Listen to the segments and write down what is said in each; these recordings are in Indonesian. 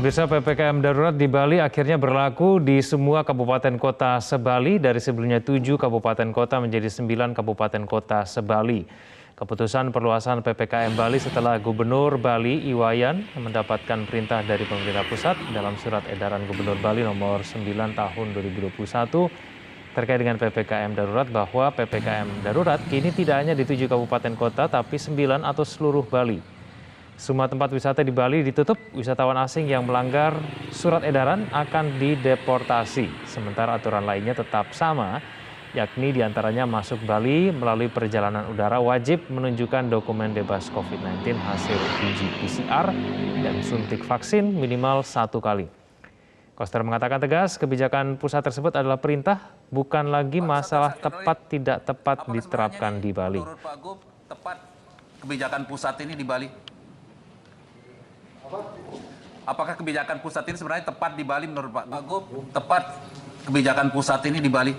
Pemirsa, PPKM darurat di Bali akhirnya berlaku di semua kabupaten kota se-Bali dari sebelumnya 7 kabupaten kota menjadi 9 kabupaten kota se-Bali. Keputusan perluasan PPKM Bali setelah Gubernur Bali Iwayan mendapatkan perintah dari pemerintah pusat dalam surat edaran Gubernur Bali nomor 9 tahun 2021 terkait dengan PPKM darurat bahwa PPKM darurat kini tidak hanya di 7 kabupaten kota tapi 9 atau seluruh Bali. Semua tempat wisata di Bali ditutup, wisatawan asing yang melanggar surat edaran akan dideportasi. Sementara aturan lainnya tetap sama, yakni diantaranya masuk Bali melalui perjalanan udara wajib menunjukkan dokumen bebas COVID-19 hasil uji PCR dan suntik vaksin minimal 1 kali. Koster mengatakan tegas, kebijakan pusat tersebut adalah perintah, bukan lagi masalah tepat tidak tepat diterapkan di Bali. Menurut Pak Gub, tepat kebijakan pusat ini di Bali? Apakah kebijakan pusat ini sebenarnya tepat di Bali menurut Pak Gub? Tepat kebijakan pusat ini di Bali?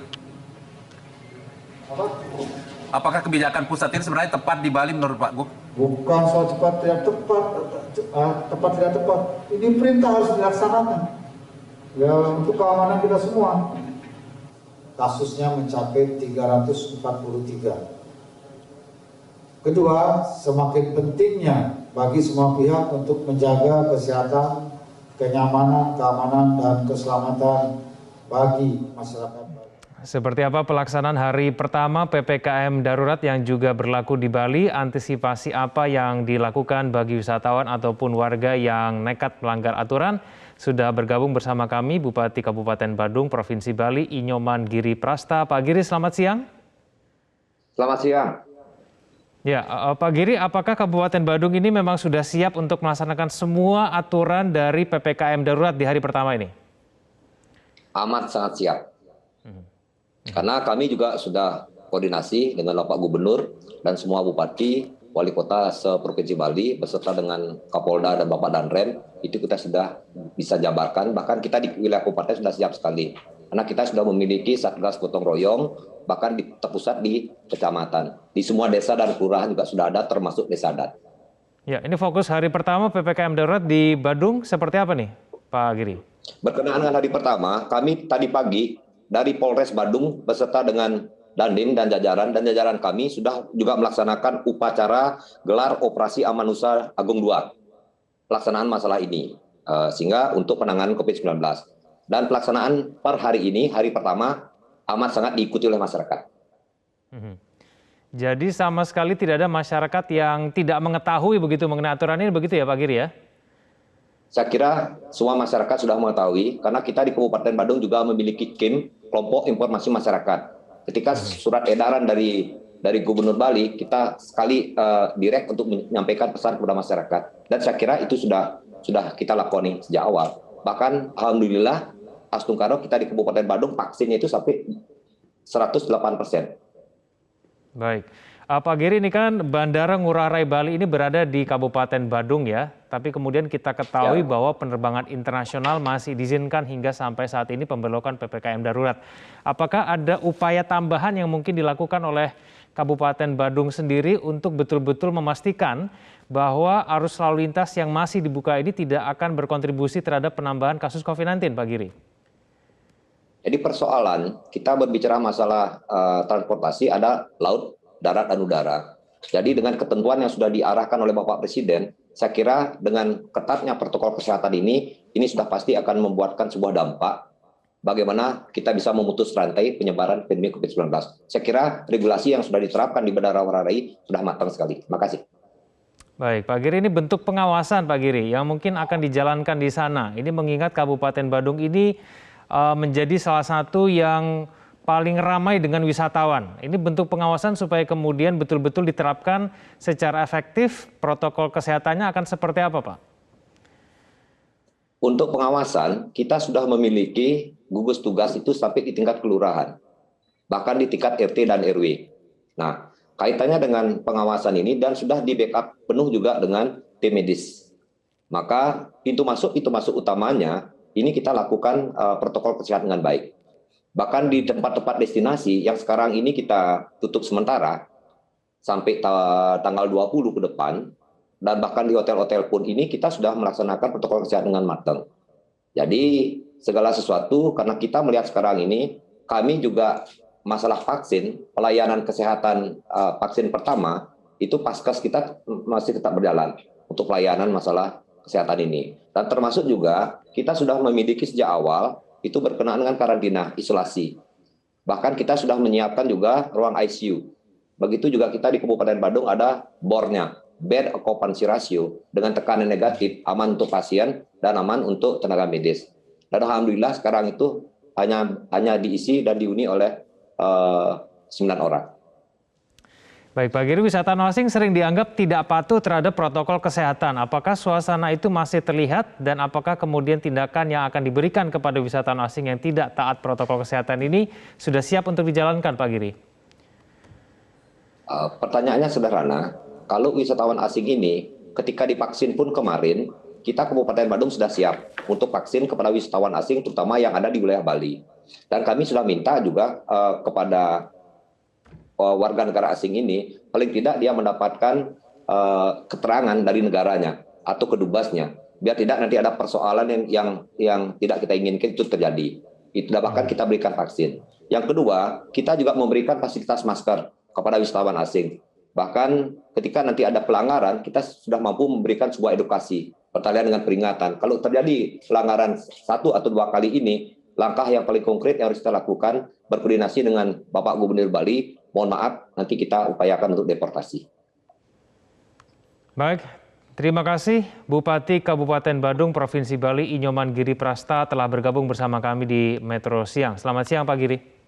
Apakah kebijakan pusat ini sebenarnya tepat di Bali menurut Pak Gub? Bukan soal tepat tidak tepat, tepat tidak tepat. Ini perintah harus dilaksanakan. Ya, untuk keamanan kita semua. Kasusnya mencapai 343. Kedua, semakin pentingnya bagi semua pihak untuk menjaga kesehatan, kenyamanan, keamanan, dan keselamatan bagi masyarakat. Seperti apa pelaksanaan hari pertama PPKM darurat yang juga berlaku di Bali? Antisipasi apa yang dilakukan bagi wisatawan ataupun warga yang nekat melanggar aturan? Sudah bergabung bersama kami Bupati Kabupaten Badung, Provinsi Bali, Inyoman Giri Prasta. Pak Giri, selamat siang. Selamat siang. Ya, Pak Giri, apakah Kabupaten Badung ini memang sudah siap untuk melaksanakan semua aturan dari PPKM darurat di hari pertama ini? Amat sangat siap. Karena kami juga sudah koordinasi dengan Bapak Gubernur dan semua Bupati, Wali Kota se-Provinsi Bali beserta dengan Kapolda dan Bapak Danrem, itu kita sudah bisa jabarkan, bahkan kita di wilayah kabupaten sudah siap sekali. Karena kita sudah memiliki Satgas Gotong Royong, bahkan di terpusat di kecamatan. Di semua desa dan kelurahan juga sudah ada, termasuk desa adat. Ya, ini fokus hari pertama PPKM darurat di Badung seperti apa nih, Pak Giri? Berkenaan dengan hari pertama, kami tadi pagi dari Polres Badung beserta dengan Dandim dan jajaran kami sudah juga melaksanakan upacara gelar Operasi Amanusa Agung II. Pelaksanaan masalah ini, sehingga untuk penanganan COVID-19. Dan pelaksanaan per hari ini, hari pertama, amat sangat diikuti oleh masyarakat. Jadi sama sekali tidak ada masyarakat yang tidak mengetahui begitu mengenai aturan ini, begitu ya Pak Giri ya? Saya kira semua masyarakat sudah mengetahui, karena kita di Kabupaten Badung juga memiliki KIM, Kelompok Informasi Masyarakat. Ketika surat edaran dari Gubernur Bali, kita sekali direct untuk menyampaikan pesan kepada masyarakat. Dan saya kira itu sudah kita lakoni sejak awal. Bahkan alhamdulillah, Astungkaro kita di Kabupaten Badung vaksinnya itu sampai 108%. Baik. Pak Giri, ini kan Bandara Ngurah Rai Bali ini berada di Kabupaten Badung ya, tapi kemudian kita ketahui bahwa penerbangan internasional masih diizinkan hingga sampai saat ini pemberlakuan PPKM darurat. Apakah ada upaya tambahan yang mungkin dilakukan oleh Kabupaten Badung sendiri untuk betul-betul memastikan bahwa arus lalu lintas yang masih dibuka ini tidak akan berkontribusi terhadap penambahan kasus COVID-19, Pak Giri? Jadi persoalan kita berbicara masalah transportasi ada laut, darat, dan udara. Jadi dengan ketentuan yang sudah diarahkan oleh Bapak Presiden, saya kira dengan ketatnya protokol kesehatan ini sudah pasti akan membuatkan sebuah dampak bagaimana kita bisa memutus rantai penyebaran pandemi COVID-19. Saya kira regulasi yang sudah diterapkan di Bandara Ngurah Rai sudah matang sekali. Terima kasih. Baik, Pak Giri, ini bentuk pengawasan Pak Giri yang mungkin akan dijalankan di sana. Ini mengingat Kabupaten Badung ini menjadi salah satu yang paling ramai dengan wisatawan. Ini bentuk pengawasan supaya kemudian betul-betul diterapkan secara efektif. Protokol kesehatannya akan seperti apa, Pak? Untuk pengawasan, kita sudah memiliki gugus tugas itu sampai di tingkat kelurahan, bahkan di tingkat RT dan RW. Nah, kaitannya dengan pengawasan ini dan sudah di backup penuh juga dengan tim medis. Maka pintu masuk utamanya, ini kita lakukan protokol kesehatan dengan baik. Bahkan di tempat-tempat destinasi yang sekarang ini kita tutup sementara, sampai tanggal 20 ke depan, dan bahkan di hotel-hotel pun ini kita sudah melaksanakan protokol kesehatan dengan matang. Jadi segala sesuatu, karena kita melihat sekarang ini, kami juga masalah vaksin, pelayanan kesehatan vaksin pertama, itu Paskes kita masih tetap berjalan untuk pelayanan masalah kesehatan ini. Dan termasuk juga kita sudah memiliki sejak awal itu berkenaan dengan karantina, isolasi. Bahkan kita sudah menyiapkan juga ruang ICU. Begitu juga kita di Kabupaten Badung ada BOR-nya, bed occupancy ratio, dengan tekanan negatif, aman untuk pasien dan aman untuk tenaga medis. Dan alhamdulillah sekarang itu hanya diisi dan dihuni oleh 9 orang. Baik, Pak Giri, wisatawan asing sering dianggap tidak patuh terhadap protokol kesehatan. Apakah suasana itu masih terlihat dan apakah kemudian tindakan yang akan diberikan kepada wisatawan asing yang tidak taat protokol kesehatan ini sudah siap untuk dijalankan, Pak Giri? Pertanyaannya sederhana, kalau wisatawan asing ini ketika divaksin pun kemarin, kita Kabupaten Badung sudah siap untuk vaksin kepada wisatawan asing terutama yang ada di wilayah Bali. Dan kami sudah minta juga kepada warga negara asing ini, paling tidak dia mendapatkan keterangan dari negaranya atau kedubasnya, biar tidak nanti ada persoalan yang tidak kita inginkan itu terjadi. Itu bahkan kita berikan vaksin. Yang kedua, kita juga memberikan fasilitas masker kepada wisatawan asing. Bahkan ketika nanti ada pelanggaran, kita sudah mampu memberikan sebuah edukasi, pertalian dengan peringatan. Kalau terjadi pelanggaran 1 atau 2 kali ini, langkah yang paling konkret yang harus kita lakukan, berkoordinasi dengan Bapak Gubernur Bali, mohon maaf, nanti kita upayakan untuk deportasi. Baik, terima kasih Bupati Kabupaten Badung, Provinsi Bali, Inyoman Giri Prasta telah bergabung bersama kami di Metro Siang. Selamat siang Pak Giri.